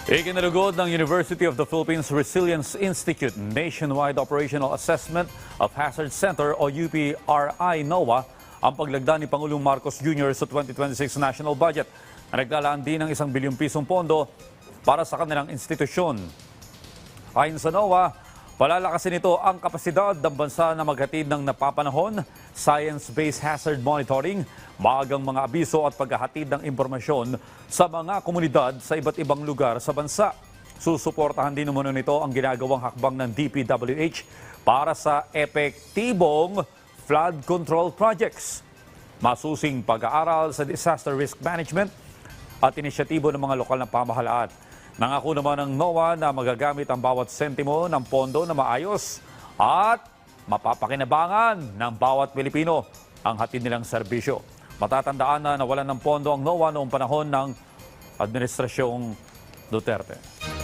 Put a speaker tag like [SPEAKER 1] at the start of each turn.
[SPEAKER 1] Ikinalugod ng University of the Philippines Resilience Institute Nationwide Operational Assessment of Hazard Center o UPRI-NOAA ang paglagda ni Pangulong Marcos Jr. sa 2026 national budget na naglalaan din ng 1 bilyong pisong pondo para sa kanilang institusyon. Ayon sa NOAA, palalakasin nito ang kapasidad ng bansa na maghatid ng napapanahon, science-based hazard monitoring, maagang mga abiso at paghahatid ng impormasyon sa mga komunidad sa iba't ibang lugar sa bansa. Susuportahan din naman nito ang ginagawang hakbang ng DPWH para sa epektibong flood control projects, masusing pag-aaral sa disaster risk management at inisyatibo ng mga lokal na pamahalaan. Nangako naman ng NOAA na magagamit ang bawat sentimo ng pondo na maayos at mapapakinabangan ng bawat Pilipino ang hatid nilang serbisyo. Matatandaan na nawalan ng pondo ang NOAA noong panahon ng Administrasyong Duterte.